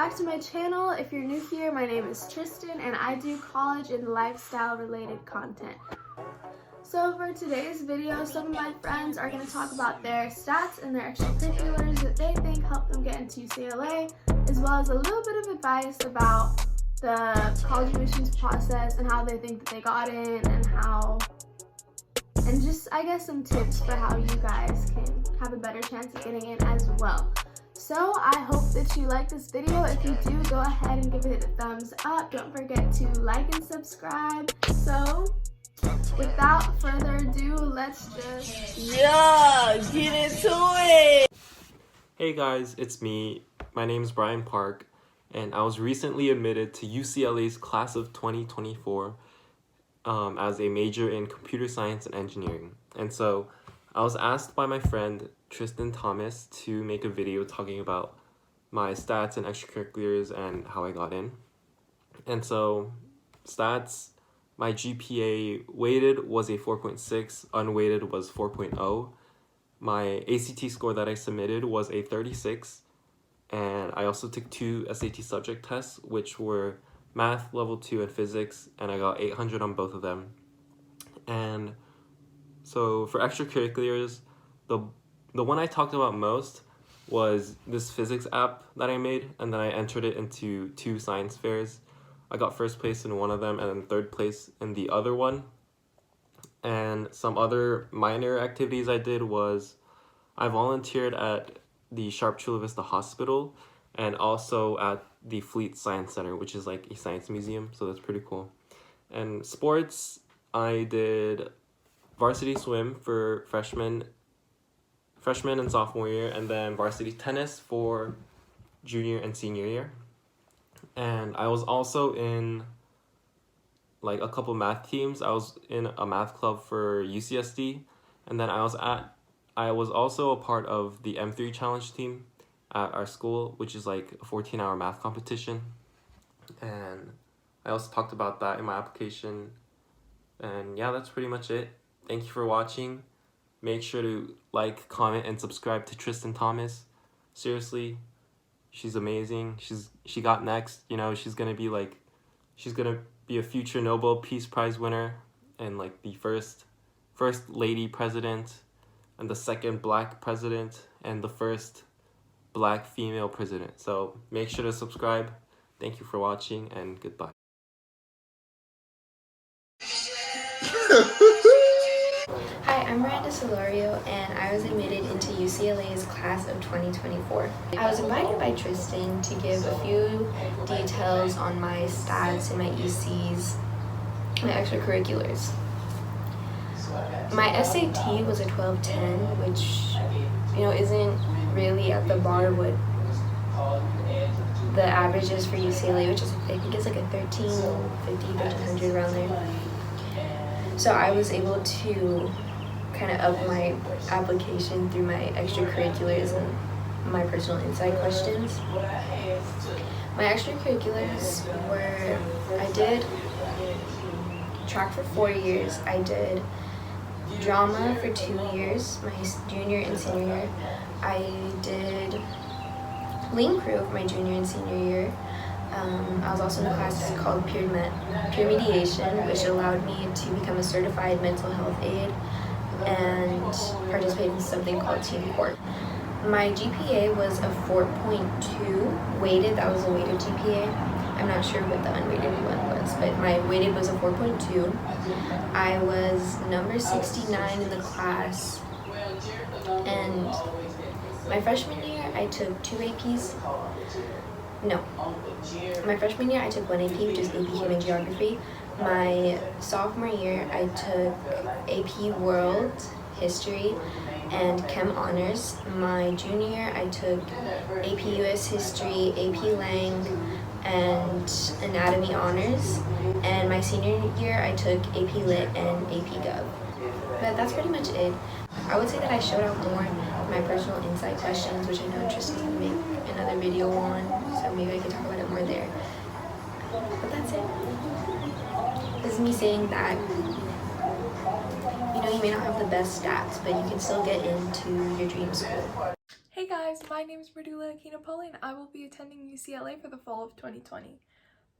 back to my channel. If you're new here, my name is Tristan and I do college and lifestyle related content. So for today's video, some of my friends are going to talk about their stats and their extracurriculars that they think help them get into UCLA, as well as a little bit of advice about the college admissions process and how they think that they got in and just I guess some tips for how you guys can have a better chance of getting in as well. So I hope that you like this video. If you do, go ahead and give it a thumbs up. Don't forget to like and subscribe. So without further ado, let's just get into it. Hey guys, it's me. My name is Brian Park, and I was recently admitted to UCLA's class of 2024 as a major in computer science and engineering. And so I was asked by my friend Tristan Thomas to make a video talking about my stats and extracurriculars and how I got in. And so stats, my GPA weighted was a 4.6, unweighted was 4.0. My ACT score that I submitted was a 36, and I also took 2 SAT subject tests, which were math level 2 and physics, and I got 800 on both of them. And so for extracurriculars, the one I talked about most was this physics app that I made, and then I entered it into 2 science fairs. I got first place in one of them and then third place in the other one. And some other minor activities I did was I volunteered at the Sharp Chula Vista Hospital and also at the Fleet Science Center, which is like a science museum, so that's pretty cool. And sports, I did varsity swim for freshman and sophomore year, and then varsity tennis for junior and senior year. And I was also in like a couple math teams. I was in a math club for UCSD, and then I was also a part of the M3 challenge team at our school, which is like a 14-hour math competition. And I also talked about that in my application. And yeah, that's pretty much it. Thank you for watching. Make sure to like, comment, and subscribe to Tristan Thomas. Seriously, she's amazing. She got next. You know, she's gonna be a future Nobel Peace Prize winner, and like the first lady president, and the second black president, and the first black female president. So make sure to subscribe. Thank you for watching, and goodbye. Hi, I'm Rena Salazar, and I was admitted into UCLA's class of 2024. I was invited by Tristan to give a few details on my stats and my ECs, my extracurriculars. My SAT was a 1210, which, you know, isn't really at the bar what the average is for UCLA, which is, I think it's like a 1350, 1300 around there. So I was able to kind of up my application through my extracurriculars and my personal insight questions. My extracurriculars were, I did track for 4 years, I did drama for 2 years, my junior and senior year. I did Lean Crew for my junior and senior year. I was also in a class called Peer Mediation, which allowed me to become a certified mental health aide and participate in something called Team Court. My GPA was a 4.2 weighted. That was a weighted GPA. I'm not sure what the unweighted one was, but my weighted was a 4.2. I was number 69 in the class, and my freshman year I took 2 APs. No, my freshman year I took 1 AP, which is AP Human Geography. My sophomore year I took AP World History and Chem Honors. My junior year I took AP US History, AP Lang, and Anatomy Honors. And my senior year I took AP Lit and AP Gov. But that's pretty much it. I would say that I showed out more my personal insight questions, which I know Tristan's gonna make another video on, so maybe I can talk about it more there. But that's it. This is me saying that, you know, you may not have the best stats, but you can still get into your dream school. Hey guys, guys, my name is Radula Keynan and I will be attending UCLA for the fall of 2020.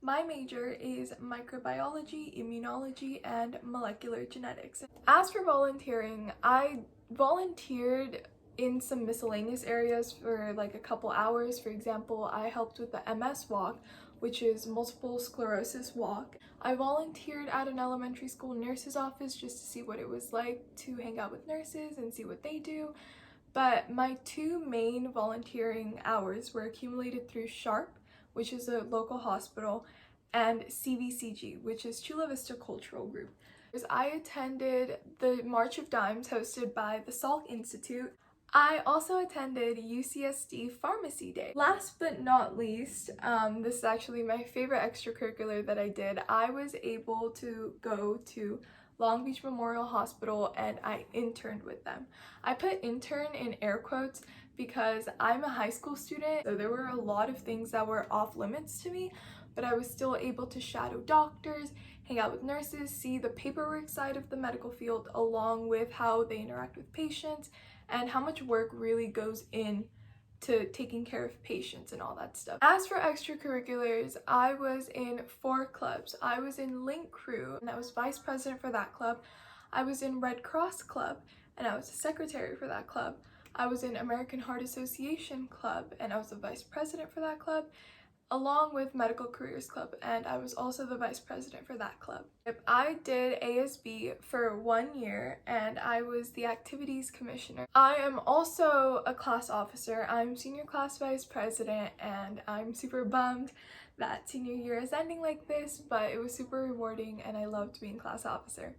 My major is microbiology, immunology, and molecular genetics. As for volunteering, I volunteered in some miscellaneous areas for like a couple hours. For example, I helped with the MS walk, which is multiple sclerosis walk. I volunteered at an elementary school nurse's office just to see what it was like to hang out with nurses and see what they do. But my two main volunteering hours were accumulated through SHARP, which is a local hospital, and CVCG, which is Chula Vista Cultural Group. I attended the March of Dimes hosted by the Salk Institute. I also attended UCSD Pharmacy Day. Last but not least, this is actually my favorite extracurricular that I did. I was able to go to Long Beach Memorial Hospital and I interned with them. I put intern in air quotes because I'm a high school student, so there were a lot of things that were off limits to me, but I was still able to shadow doctors, hang out with nurses, see the paperwork side of the medical field along with how they interact with patients and how much work really goes in to taking care of patients and all that stuff. As for extracurriculars, I was in 4 clubs. I was in Link Crew and I was vice president for that club. I was in Red Cross Club and I was the secretary for that club. I was in American Heart Association Club and I was the vice president for that club, along with Medical Careers Club, and I was also the vice president for that club. I did ASB for 1 year and I was the activities commissioner. I am also a class officer. I'm senior class vice president and I'm super bummed that senior year is ending like this, but it was super rewarding and I loved being class officer.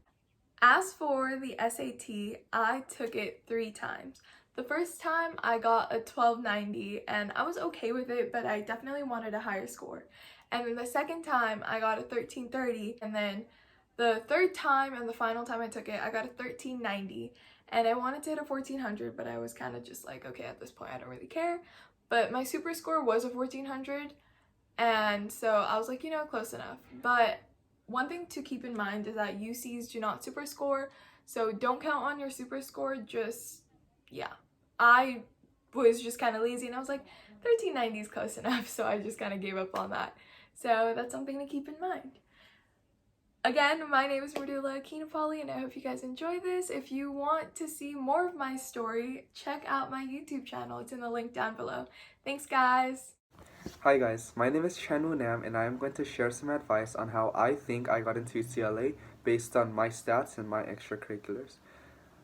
As for the SAT, I took it 3 times. The first time I got a 1290 and I was okay with it, but I definitely wanted a higher score. And then the second time I got a 1330, and then the third time and the final time I took it, I got a 1390 and I wanted to hit a 1400, but I was kind of just like, okay, at this point I don't really care. But my super score was a 1400 and so I was like, you know, close enough. But one thing to keep in mind is that UCs do not super score, so don't count on your super score. Just, yeah. I was just kind of lazy and I was like, 1390 is close enough, so I just kind of gave up on that. So that's something to keep in mind. Again, my name is Radula Keynan and I hope you guys enjoy this. If you want to see more of my story, check out my YouTube channel. It's in the link down below. Thanks, guys! Hi guys, my name is Shannon M and I am going to share some advice on how I think I got into UCLA based on my stats and my extracurriculars.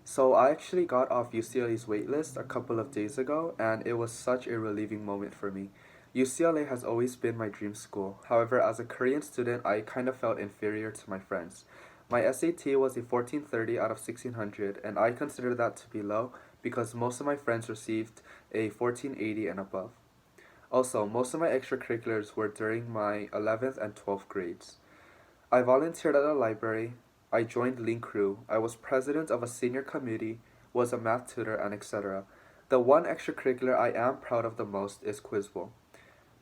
So I actually got off UCLA's waitlist a couple of days ago and it was such a relieving moment for me. UCLA has always been my dream school. However, as a Korean student, I kind of felt inferior to my friends. My SAT was a 1430 out of 1600 and I consider that to be low because most of my friends received a 1480 and above. Also, most of my extracurriculars were during my 11th and 12th grades. I volunteered at a library, I joined Link Crew, I was president of a senior committee, was a math tutor, and etc. The one extracurricular I am proud of the most is Quiz Bowl.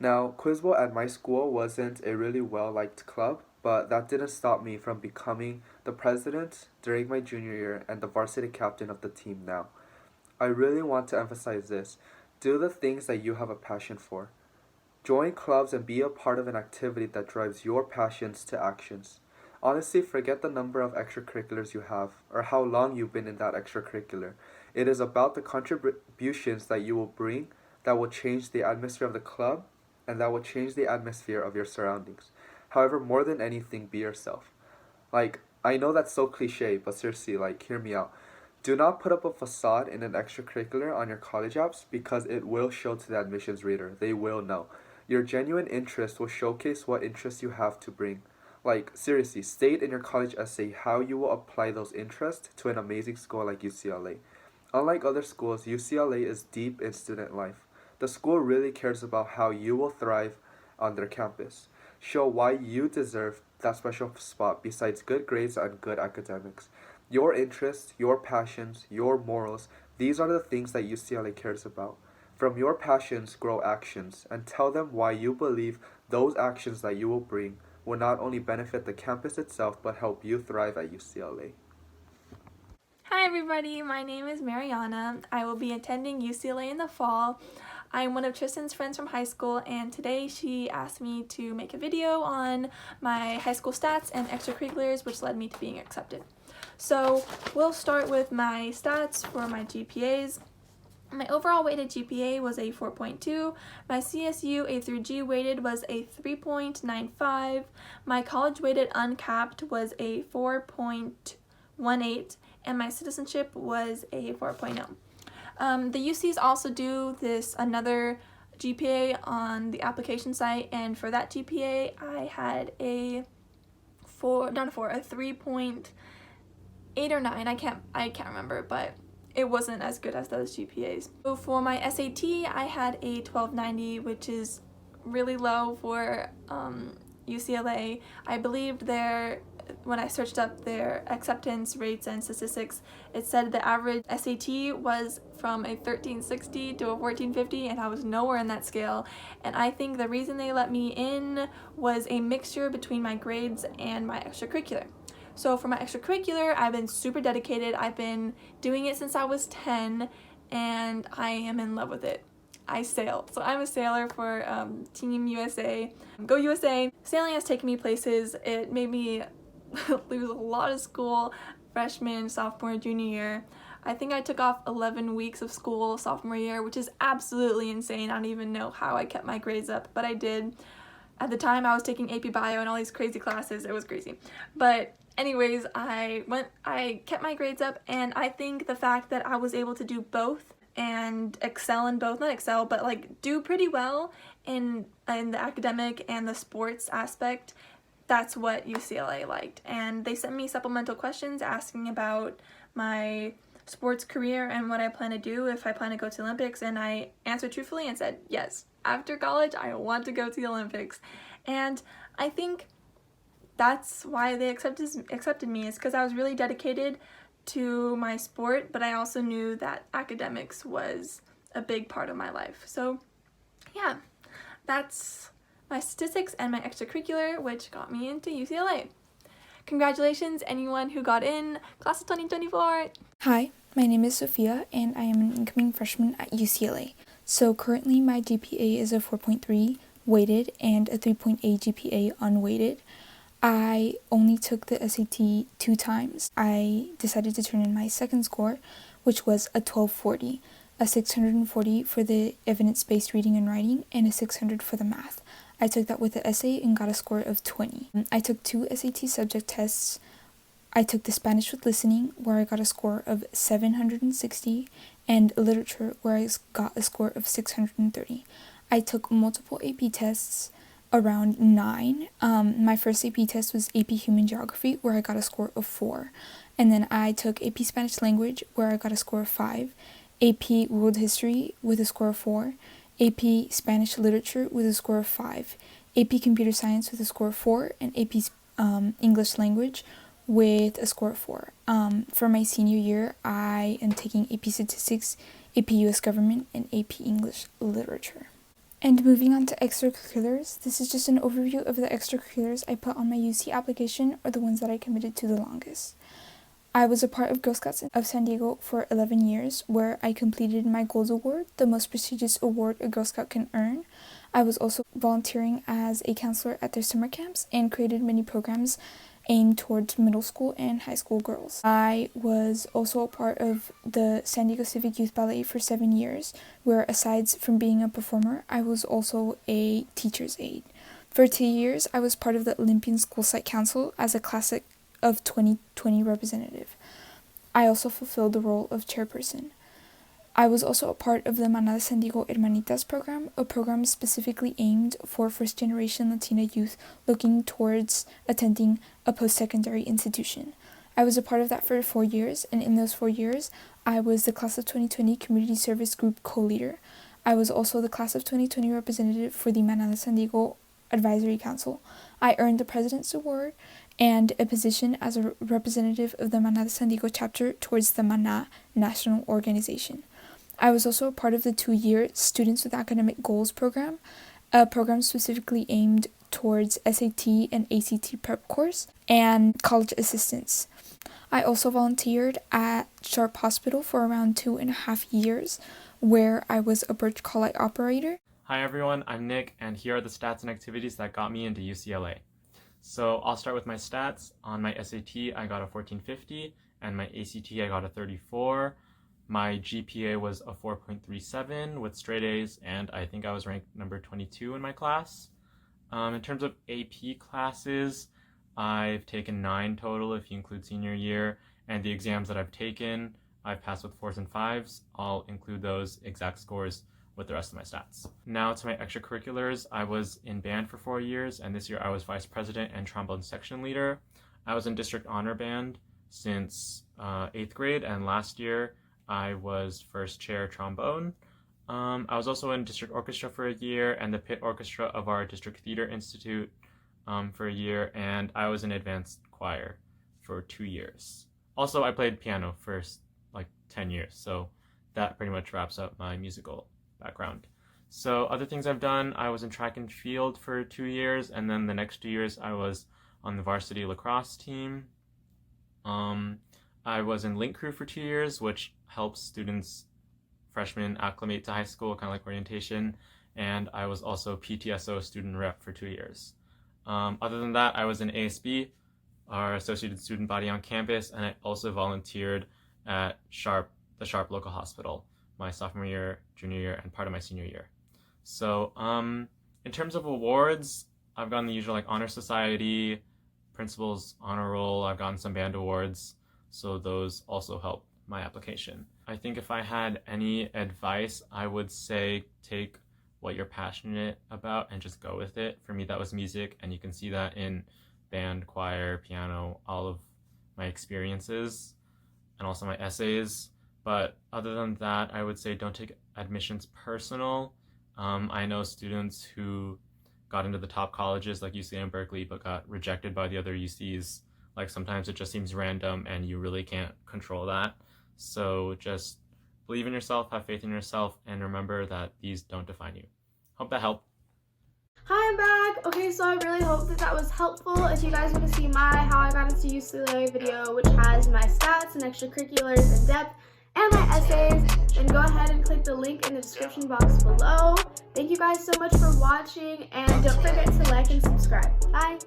Now, Quiz Bowl at my school wasn't a really well-liked club, but that didn't stop me from becoming the president during my junior year and the varsity captain of the team now. I really want to emphasize this. Do the things that you have a passion for. Join clubs and be a part of an activity that drives your passions to actions. Honestly, forget the number of extracurriculars you have or how long you've been in that extracurricular. It is about the contributions that you will bring that will change the atmosphere of the club and that will change the atmosphere of your surroundings. However, more than anything, be yourself. I know that's so cliche, but seriously, hear me out. Do not put up a facade in an extracurricular on your college apps because it will show to the admissions reader. They will know. Your genuine interest will showcase what interests you have to bring. Seriously, state in your college essay how you will apply those interests to an amazing school like UCLA. Unlike other schools, UCLA is deep in student life. The school really cares about how you will thrive on their campus. Show why you deserve that special spot besides good grades and good academics. Your interests, your passions, your morals, these are the things that UCLA cares about. From your passions grow actions, and tell them why you believe those actions that you will bring will not only benefit the campus itself but help you thrive at UCLA. Hi everybody, my name is Mariana. I will be attending UCLA in the fall. I'm one of Tristan's friends from high school, and today she asked me to make a video on my high school stats and extracurriculars, which led me to being accepted. So we'll start with my stats for my GPAs. My overall weighted GPA was a 4.2. My CSU A through G weighted was a 3.95. My college weighted uncapped was a 4.18. And my citizenship was a 4.0. The UCs also do another GPA on the application site, and for that GPA I had a 3.8 or 9. I can't remember, but it wasn't as good as those GPAs. So for my SAT, I had a 1290, which is really low for UCLA. I believed when I searched up their acceptance rates and statistics, it said the average SAT was from a 1360 to a 1450, and I was nowhere in that scale. And I think the reason they let me in was a mixture between my grades and my extracurricular. So for my extracurricular, I've been super dedicated. I've been doing it since I was 10, and I am in love with it. I sail. So I'm a sailor for Team USA. Go USA! Sailing has taken me places. It made me lose a lot of school freshman, sophomore, junior year. I think I took off 11 weeks of school sophomore year, which is absolutely insane. I don't even know how I kept my grades up, but I did. At the time I was taking AP Bio and all these crazy classes. It was crazy. But anyways, I kept my grades up, and I think the fact that I was able to do both and excel in both, not excel, but like do pretty well in the academic and the sports aspect, that's what UCLA liked. And they sent me supplemental questions asking about my sports career and what I plan to do if I plan to go to the Olympics, and I answered truthfully and said, yes, after college I want to go to the Olympics. And I think that's why they accepted me, is because I was really dedicated to my sport, but I also knew that academics was a big part of my life. So yeah, that's my statistics and my extracurricular, which got me into UCLA. Congratulations anyone who got in class of 2024. Hi, my name is Sophia, and I am an incoming freshman at UCLA. So currently my GPA is a 4.3 weighted and a 3.8 GPA unweighted. I only took the SAT 2 times. I decided to turn in my second score, which was a 1240, a 640 for the evidence-based reading and writing, and a 600 for the math. I took that with the essay and got a score of 20. I took 2 SAT subject tests. I took the Spanish with listening, where I got a score of 760, and literature, where I got a score of 630. I took multiple AP tests, around 9. My first AP test was AP Human Geography, where I got a score of 4. And then I took AP Spanish Language, where I got a score of 5. AP World History with a score of 4. AP Spanish Literature with a score of 5. AP Computer Science with a score of 4. And AP English Language with a score of 4. For my senior year, I am taking AP Statistics, AP US Government, and AP English Literature. And moving on to extracurriculars, this is just an overview of the extracurriculars I put on my UC application, or the ones that I committed to the longest. I was a part of Girl Scouts of San Diego for 11 years, where I completed my Gold Award, the most prestigious award a Girl Scout can earn. I was also volunteering as a counselor at their summer camps and created many programs aimed towards middle school and high school girls. I was also a part of the San Diego Civic Youth Ballet for 7 years, where aside from being a performer, I was also a teacher's aide. For 2 years, I was part of the Olympian School Site Council as a class of 2020 representative. I also fulfilled the role of chairperson. I was also a part of the Manada San Diego Hermanitas program, a program specifically aimed for first-generation Latina youth looking towards attending a post-secondary institution. I was a part of that for 4 years, and in those 4 years, I was the Class of 2020 Community Service Group co-leader. I was also the Class of 2020 representative for the Manada San Diego Advisory Council. I earned the President's Award and a position as a representative of the Manada San Diego chapter towards the Mana National Organization. I was also a part of the 2-year Students with Academic Goals program, a program specifically aimed towards SAT and ACT prep course and college assistance. I also volunteered at Sharp Hospital for around 2.5 years, where I was a bridge call light operator. Hi everyone, I'm Nick, and here are the stats and activities that got me into UCLA. So I'll start with my stats. On my SAT, I got a 1450, and my ACT, I got a 34. My GPA was a 4.37 with straight A's, and I think I was ranked number 22 in my class. In terms of AP classes, I've taken 9 total if you include senior year, and the exams that I've taken, I've passed with 4s and 5s. I'll include those exact scores with the rest of my stats. Now to my extracurriculars, I was in band for 4 years, and this year I was vice president and trombone section leader. I was in district honor band since 8th grade, and last year I was first chair trombone. I was also in district orchestra for a year and the pit orchestra of our district theater institute for a year, and I was in advanced choir for 2 years. Also, I played piano for like 10 years, so that pretty much wraps up my musical background. So other things I've done, I was in track and field for 2 years, and then the next 2 years I was on the varsity lacrosse team. I was in link crew for 2 years, which helps students, freshmen, acclimate to high school, kind of like orientation, and I was also PTSO student rep for 2 years. Other than that, I was in ASB, our associated student body on campus, and I also volunteered at the Sharp local hospital, my sophomore year, junior year, and part of my senior year. So in terms of awards, I've gotten the usual like Honor Society, Principal's Honor Roll, I've gotten some band awards, so those also help my application. I think if I had any advice, I would say take what you're passionate about and just go with it. For me, that was music, and you can see that in band, choir, piano, all of my experiences, and also my essays. But other than that, I would say don't take admissions personal. I know students who got into the top colleges like UCLA and Berkeley but got rejected by the other UCs. Like sometimes it just seems random and you really can't control that. So just believe in yourself, have faith in yourself, and remember that these don't define you. Hope that helped. Hi, I'm back. Okay, so I really hope that was helpful. If you guys want to see my How I Got Into UCLA video, which has my stats and extracurriculars in depth and my essays, then go ahead and click the link in the description box below. Thank you guys so much for watching, and don't forget to like and subscribe. Bye!